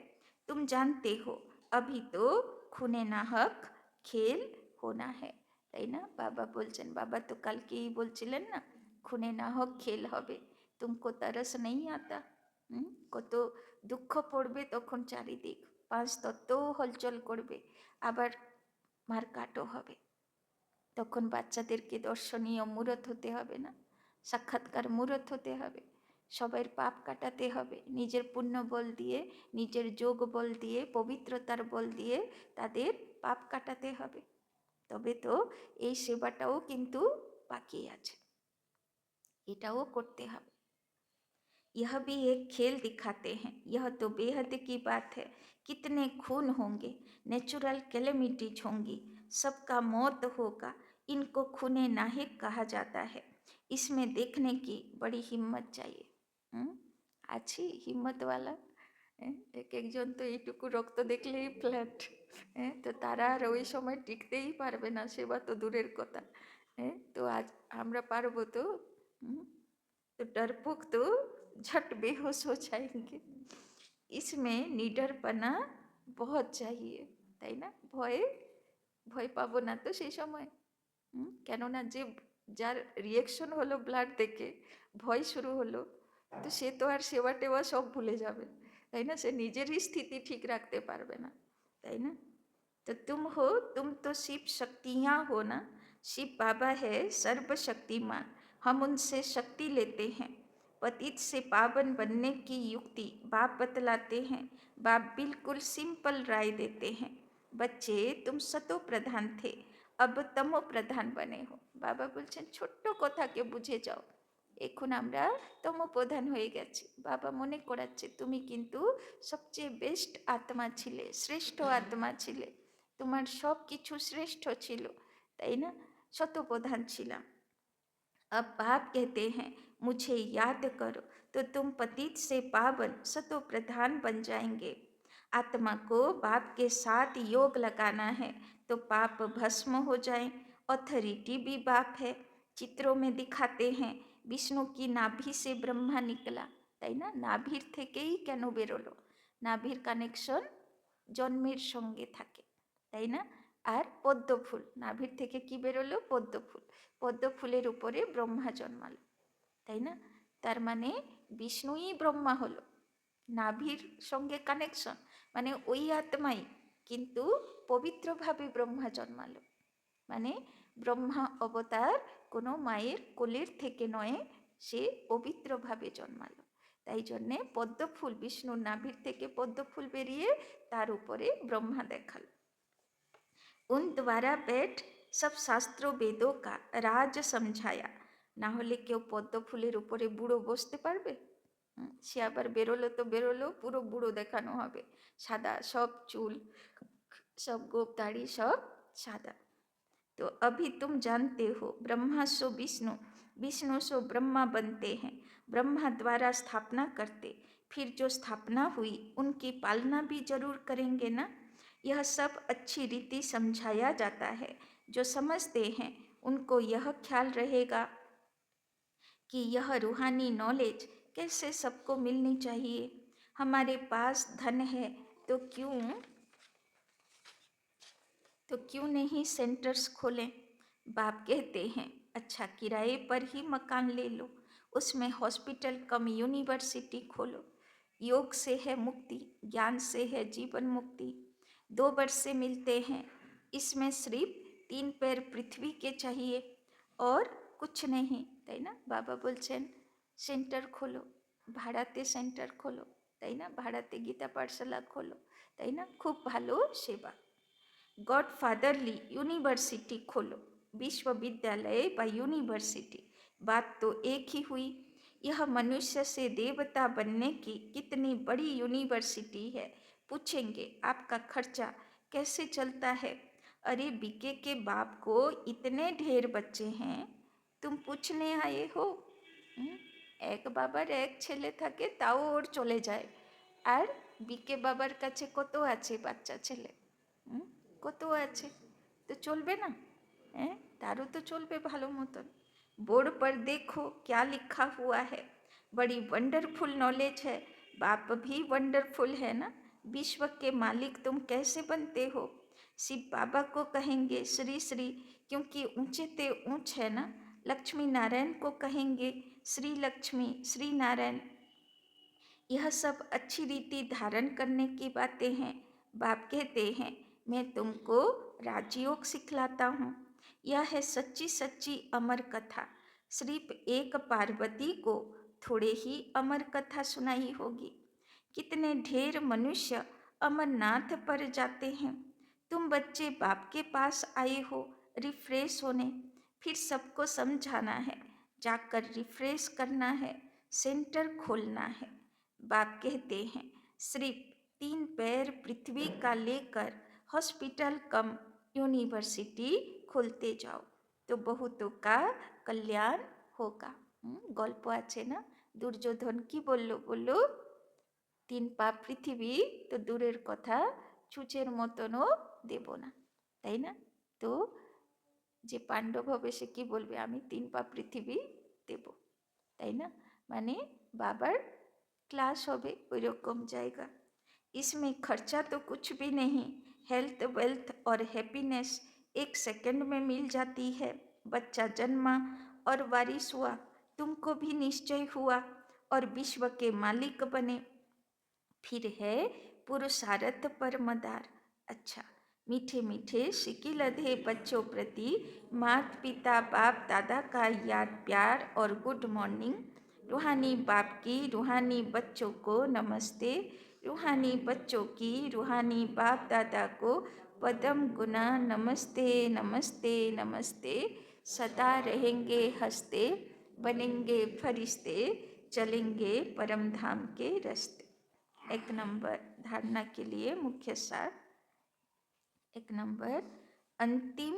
तुम जानते हो, अभी तो खूने नाहक खेल होना है। তাই না? বাবা বলছেন, বাবা তো কালকেই বলছিলেন না, খুনে না হোক খেল হবে। তুমকো তরস নেই আতা? কত দুঃখ পড়বে তখন চারিদিক, পাঁচ তত্ত্বও হলচল করবে, আবার মারকাটও হবে। তখন বাচ্চাদেরকে দর্শনীয় মূরত হতে হবে না, সাক্ষাৎকার মূরত হতে হবে, সবার পাপ কাটাতে হবে, নিজের পুণ্য বল দিয়ে, নিজের যোগ বল দিয়ে, পবিত্রতার বল দিয়ে তাদের পাপ কাটাতে হবে। তবে তো এই সেবাটাও কিন্তু বাকি আছে, এটাও করতে হবে। यह भी एक खेल दिखाते हैं, यह तो बेहद की बात है। कितने खून होंगे, नेचुरल कैलेमिटीज होंगी, सबका मौत होगा, इनको खूने नाहिक कहा जाता है। इसमें देखने की बड़ी हिम्मत चाहिए। अच्छी हिम्मत वाला এক একজন তো এইটুকু রক্ত দেখলেই ফ্ল্যাট, তো তারা আর ওই সময় টিকতেই পারবে না, সেবা তো দূরের কথা। তো আজ আমরা পারবো তো? तो डरपोक तो झट बेहोश हो जाएंगे। इसमें निडरपना बहुत चाहिए, তাই না? ভয়ে ভয় পাবো না তো সেই সময়। কেননা যে যার রিয়েকশন হলো ব্লাড দেখে, ভয় শুরু হলো, তো সে তো আর সেবা টেবা সব ভুলে যাবে, তাই না? সে নিজেরই স্থিতি ঠিক রাখতে পারবে না, তাই না? तो तुम हो, तुम तो शिव शक्तियाँ हो ना, शिव बाबा है सर्वशक्तिमान, हम उनसे शक्ति लेते हैं। पतित से पावन बनने की युक्ति बाप बतलाते हैं। बाप बिल्कुल सिंपल राय देते हैं, बच्चे तुम सतो प्रधान थे, अब तमो प्रधान बने हो। बाबा बोलছেন ছোট্ট কথাকে বুঝে যাও, এখন আমরা তমোপ্রধান হয়ে গেছি। বাবা মনে করাচ্ছে তুমি কিন্তু সবচেয়ে বেস্ট আত্মা ছিলে, শ্রেষ্ঠ আত্মা ছিলে, তোমার সব কিছু শ্রেষ্ঠ ছিল, তাই না? শতপ্রধান ছিলাম। अब बाप कहते हैं मुझे याद करो, तो तुम पतित से पावन सतो प्रधान बन जाएंगे। आत्मा को बाप के साथ योग लगाना है तो पाप भस्म हो जाए। अथॉरिटी भी बाप है, चित्रों में दिखाते हैं विष्णु की नाभि से ब्रह्मा निकला, তাই না? নাভির থেকেই কেন বেরোলো? নাভির কানেকশন জন্মের সঙ্গে থাকে, তাই না? আর পদ্ম ফুল, নাভির থেকে কি বেরোলো? পদ্ম ফুল, পদ্ম ফুলের উপরে ব্রহ্মা জন্মালো, তাই না? তার মানে বিষ্ণুই ব্রহ্মা হলো, নাভির সঙ্গে কানেকশন, মানে ওই আত্মাই, কিন্তু পবিত্রভাবে ব্রহ্মা জন্মালো, মানে ব্রহ্মা অবতার কোনো মায়ের কোলের থেকে নয়, সে পবিত্রভাবে জন্মালো। তাই জন্যে পদ্মফুল, বিষ্ণুর নাভির থেকে পদ্মফুল বেরিয়ে তার উপরে ব্রহ্মা দেখালো। उन द्वारा बैठ सब शास्त्रों वेदों का राज समझाया। না হলে কেউ পদ্ম ফুলের উপরে বুড়ো বসতে পারবে? সে আবার বেরোলো তো বেরোলো, পুরো বুড়ো দেখানো হবে, সাদা সব চুল, সব গোপ দাড়ি সব সাদা। तो अभी तुम जानते हो ब्रह्मा सो विष्णु, विष्णु सो ब्रह्मा बनते हैं, ब्रह्मा द्वारा स्थापना करते, फिर जो स्थापना हुई उनकी पालना भी जरूर करेंगे ना। यह सब अच्छी रीति समझाया जाता है। जो समझते हैं उनको यह ख्याल रहेगा कि यह रूहानी नॉलेज कैसे सबको मिलनी चाहिए। हमारे पास धन है तो क्यों नहीं सेंटर्स खोलें। बाप कहते हैं अच्छा किराए पर ही मकान ले लो, उसमें हॉस्पिटल कम यूनिवर्सिटी खोलो। योग से है मुक्ति, ज्ञान से है जीवन मुक्ति। 2 वर्ष से मिलते हैं, इसमें सिर्फ 3 पैर पृथ्वी के चाहिए और कुछ नहीं, তাই না? বাবা বলছেন সেন্টার খোলো, ভাড়াতে সেন্টার খোলো, তাই না? ভাড়াতে গীতা পাঠশালা খোলো, তাই না? খুব ভালো সেবা। गॉडफादरली यूनिवर्सिटी खोलो, विश्वविद्यालय বা ইউনিভার্সিটি, बात तो एक ही हुई। यह मनुष्य से देवता बनने की कितनी बड़ी यूनिवर्सिटी है। पूछेंगे आपका खर्चा कैसे चलता है। अरे बीके के बाप को इतने ढेर बच्चे हैं, तुम पूछने आए हो? हम्म? एक बाबार एक छेले थाके ताओ ओर चले जाए, আর বিকে বাবার কাছে কত আছে বাচ্চা ছেলে? কত আছে? তো চলবে না? হ্যাঁ, তারও তো চলবে ভালো মতন। बोर्ड पर देखो क्या लिखा हुआ है। बड़ी वंडरफुल नॉलेज है। बाप भी वंडरफुल है ना। विश्व के मालिक तुम कैसे बनते हो? शिव बाबा को कहेंगे श्री श्री, क्योंकि ऊंचे ते ऊंच है ना। लक्ष्मी नारायण को कहेंगे श्री लक्ष्मी श्री नारायण। यह सब अच्छी रीति धारण करने की बातें हैं। बाप कहते हैं मैं तुमको राजयोग सिखलाता हूँ। यह है सच्ची सच्ची अमर कथा। सिर्फ एक पार्वती को थोड़े ही अमर कथा सुनाई होगी। कितने ढेर मनुष्य अमरनाथ पर जाते हैं। तुम बच्चे बाप के पास आए हो रिफ्रेश होने, फिर सबको समझाना है, जाकर रिफ्रेश करना है, सेंटर खोलना है। बाप कहते हैं सिर्फ 3 पैर पृथ्वी का लेकर हॉस्पिटल कम यूनिवर्सिटी खोलते जाओ तो बहुतों का कल्याण होगा। गल्प आछे ना, दुर्योधन की बोल्लो बोल्लो 3 पा पृथ्वी तो दूरेर कथा छुचेर मतनो देब ना, ताई ना? तो जे पांडव होबे से कि बोलबे आमी 3 पा पृथ्वी देब, ताई ना? माने बाबार क्लास होबे ओई रकम जाएगा। इसमें खर्चा तो कुछ भी नहीं। हेल्थ वेल्थ और हैप्पीनेस 1 सेकंड में मिल जाती है। बच्चा जन्मा और वारिस हुआ, तुमको भी निश्चय हुआ और विश्व के मालिक बने। फिर है पुरुषार्थ पर मदार। अच्छा, मीठे मीठे सिक्की लधे बच्चों प्रति माता पिता बाप दादा का याद प्यार और गुड मॉर्निंग। रूहानी बाप की रूहानी बच्चों को नमस्ते। रूहानी बच्चों की रूहानी बाप दादा को पदम गुना नमस्ते नमस्ते नमस्ते। सदा रहेंगे हंसते, बनेंगे फरिश्ते, चलेंगे परम धाम के रास्ते। 1 नंबर धारणा के लिए मुख्य सार। 1 नंबर अंतिम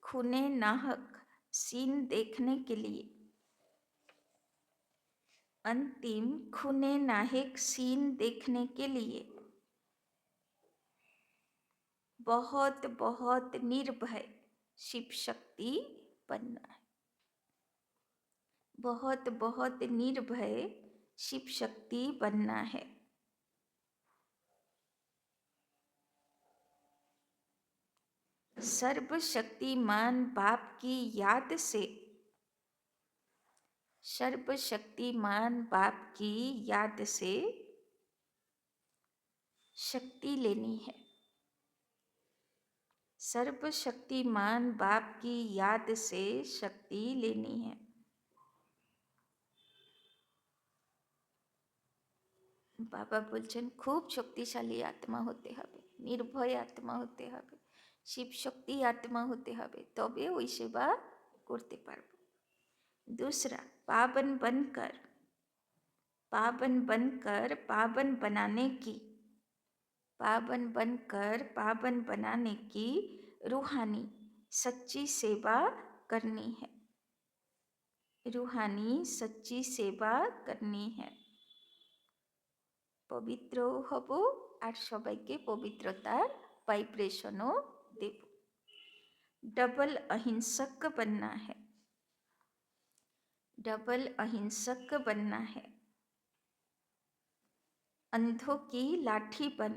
खूने नाहक सीन देखने के लिए, अंतिम खूने नाहक सीन देखने के लिए बहुत बहुत निर्भय शिव शक्ति बनना है। बहुत बहुत निर्भय शिव शक्ति बनना है। सर्वशक्तिमान बाप की याद से, सर्वशक्तिमान बाप की याद से शक्ति लेनी है। सर्वशक्तिमान बाप की याद से शक्ति लेनी है। बाबा बोलছেন खूब शक्तिशाली आत्मा होते हबे, निर्भय आत्मा होते हबे, शिव शक्ति आत्मा होते हबे, तबे ওই सेवा করতে পারবো। दूसरा, पावन बनकर, पावन बनकर पावन बनाने की, पावन बनकर पावन बनाने की रूहानी सच्ची सेवा करनी है। रूहानी सच्ची सेवा करनी है। पवित्र हब और सबाइके पवित्रतार वाइब्रेशनों देव। डबल अहिंसक बनना है। डबल अहिंसक बनना है। अंधों की लाठी बन,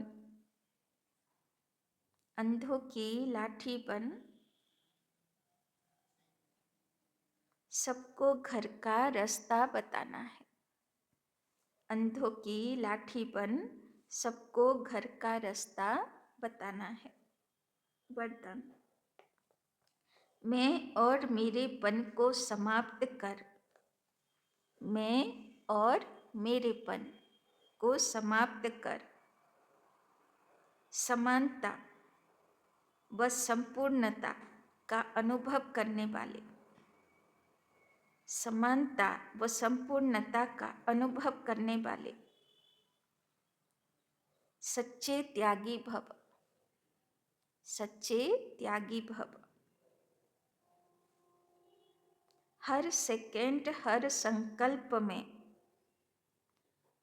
अंधों की लाठी बन सबको घर का रास्ता बताना है। अंधों की लाठी बन सबको घर का रास्ता बताना है। वरदान, मैं और मेरेपन को समाप्त कर, मैं और मेरेपन को समाप्त कर समानता व संपूर्णता का अनुभव करने वाले, समानता व संपूर्णता का अनुभव करने वाले सच्चे त्यागी भव, सच्चे त्यागी भव। हर सेकंड हर संकल्प में,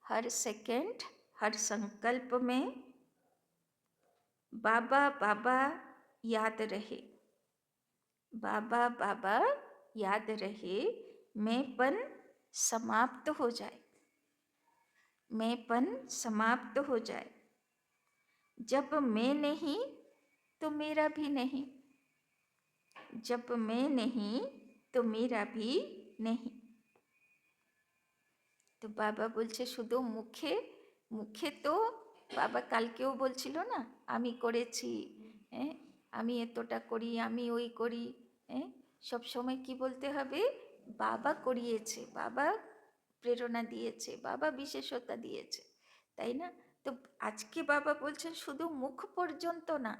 हर सेकंड हर संकल्प में बाबा बाबा याद रहे, बाबा बाबा याद रहे। मैंपन समाप्त हो जाए, मैंपन समाप्त हो जाए। जब मैं नहीं तो मेरा भी नहीं, जब मैं नहीं तो मेरा भी नहीं। তো বাবা বলছে শুধু মুখে, মুখে তো বাবা কালকেও বলছিল না আমি করেছি, হ্যাঁ আমি এতটা করি, আমি ওই করি, হ্যাঁ সব সময় কি বলতে হবে? বাবা করিয়েছে, বাবা প্রেরণা দিয়েছে, বাবা বিশেষতা দিয়েছে, তাই না? তো আজকে বাবা বলছেন শুধু মুখ পর্যন্ত না,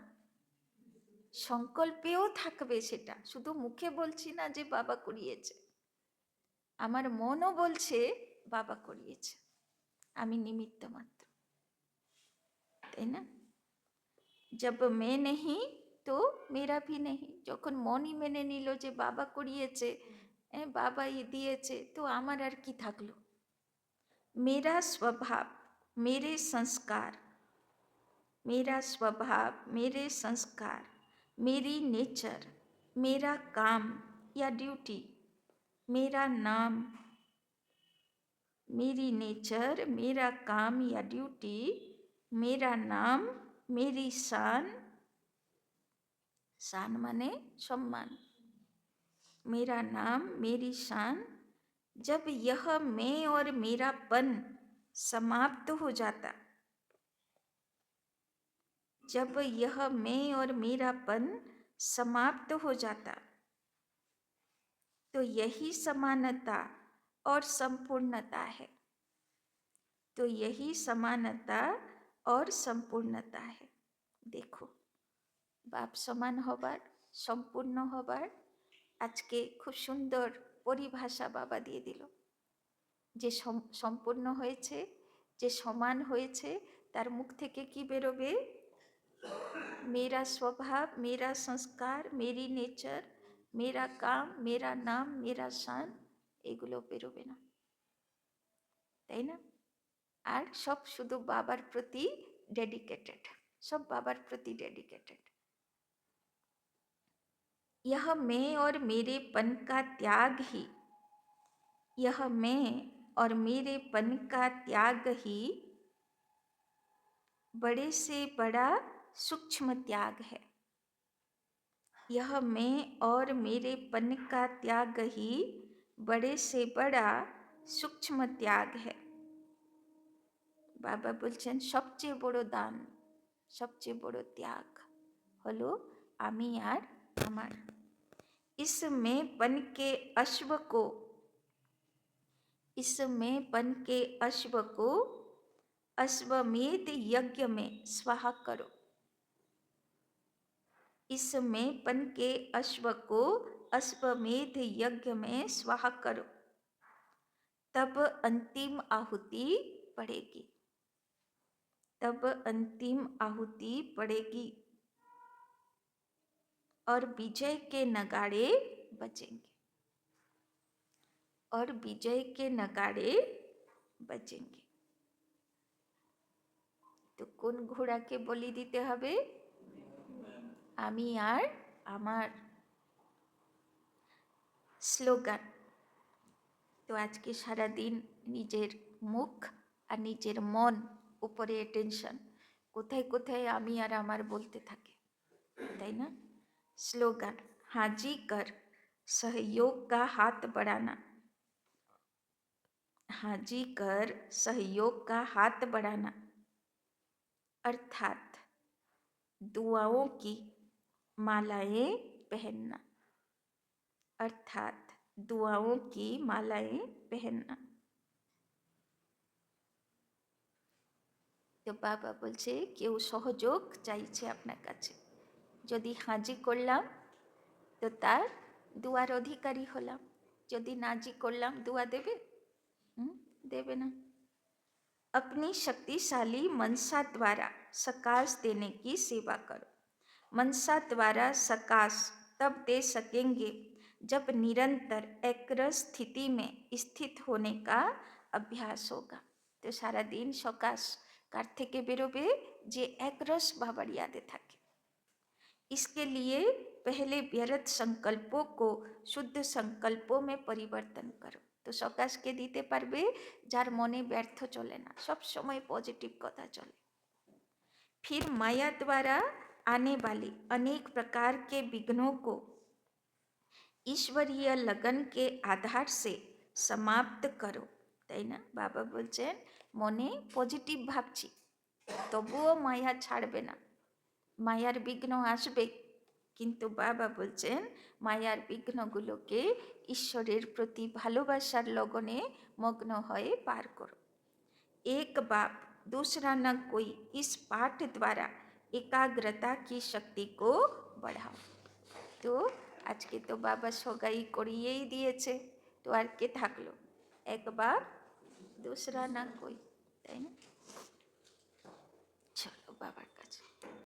সংকল্পেও থাকবে সেটা। শুধু মুখে বলছি না যে বাবা করিয়েছে, আমার মনও বলছে বাবা করিয়েছে, আমি নিমিত্ত মাত্র, তাই না? जब मैं नहीं तो मेरा भी नहीं। যখন মনই মেনে নিল যে বাবা করিয়েছে, বাবা দিয়েছে, তো আমার আর কি থাকলো? मेरा स्वभाव मेरे संस्कार, मेरा स्वभाव मेरे संस्कार, मेरी नेचर मेरा काम या ड्यूटी, मेरा नाम, मेरी नेचर मेरा काम या ड्यूटी, मेरा नाम मेरी शान, शान माने सम्मान, मेरा नाम मेरी शान। जब यह मैं और मेरापन समाप्त हो जाता, जब यह मैं और मेरापन समाप्त हो जाता, तो यही समानता और संपूर्णता है, तो यही समानता और संपूर्णता है। देखो বাপ সমান হবার, সম্পূর্ণ হবার আজকে খুব সুন্দর পরিভাষা বাবা দিয়ে দিল। যে সম্পূর্ণ হয়েছে, যে সমান হয়েছে, তার মুখ থেকে কি বেরোবে? মেরা স্বভাব মেরা সংস্কার মেরি নেচার মেরা কাম মেরা নাম মেরা শান, এগুলো বেরোবে না, তাই না? আর সব শুধু বাবার প্রতি ডেডিকেটেড, সব বাবার প্রতি ডেডিকেটেড। यह मैं और मेरेपन का त्याग ही, यह मैं और मेरेपन का त्याग ही बड़े से बड़ा सूक्ष्म त्याग है। यह मैं और मेरेपन का त्याग ही बड़े से बड़ा सूक्ष्म त्याग है। बाबा बोलছেন সবচেয়ে বড় দান, সবচেয়ে বড় ত্যাগ হলো আমি আর আমার। इस मैंपन के अश्व को, इस मैंपन के अश्व को अश्वमेध यज्ञ में स्वाहा करो, इस मैंपन के अश्व को अश्वमेध यज्ञ में स्वाहा करो, तब अंतिम आहुति पड़ेगी, तब अंतिम आहुति पड़ेगी और विजय के नगाड़े बजेंगे, और विजय के नगाड़े बजेंगे। তো কোন ঘোড়াকে বলি দিতে হবে? আমি আর আমার। স্লোগান। তো আজকে সারাদিন নিজের মুখ আর নিজের মন উপরে অ্যাটেনশন, কোথায় কোথায় আমি আর আমার বলতে থাকে, তাই না? স্লোগান, हाजी कर सहयोग का हाथ बढ़ाना, हाजी कर सहयोग का हाथ बढ़ाना, अर्थात दुआओं की मालाएं पहनना, अर्थात दुआओं की मालाएं पहनना। তো বাবা বলছে কেউ সহযোগ চাইছে আপনার কাছে, যদি হাজি করলাম তো তার দুয়ার অধিকারী হলাম, যদি নাজি করলাম दुआ देवे देवे ना। अपनी शक्तिशाली मनसा द्वारा सकाश देने की सेवा करो। मनसा द्वारा सकाश तब दे सकेंगे जब निरंतर एक्रस स्थिति में स्थित होने का अभ्यास होगा। तो सारा दिन सकाश कार থেকে বেরোবে যে একরস বাবার ইয়াদে থাকে। इसके लिए पहले व्यर्थ संकल्पों को शुद्ध संकल्पों में परिवर्तन करो। तो सकाश के दीते पारबे जार मने व्यर्थ चले ना, सब समय पॉजिटिव कथा चले। फिर माया द्वारा आने वाली अनेक प्रकार के विघ्नों को ईश्वरीय लगन के आधार से समाप्त करो। ताई ना बाबा बोलছেন मने पॉजिटिव भाबছি তবুও মায়া ছাড়বে না, মায়ার বিঘ্ন আসবে, কিন্তু বাবা বলছেন মায়ার বিঘ্নগুলোকে ঈশ্বরের প্রতি ভালোবাসার লগনে মগ্ন হয়ে পার করো। एक बाप दूसरा न कोई इस पाठ द्वारा एकाग्रता की शक्ति को बढ़ाओ। तो আজকে তো বাবা সগাই করিয়েই দিয়েছে, তো আর কে থাকলো? এক বাপ दूसरा न कोई, তাই না?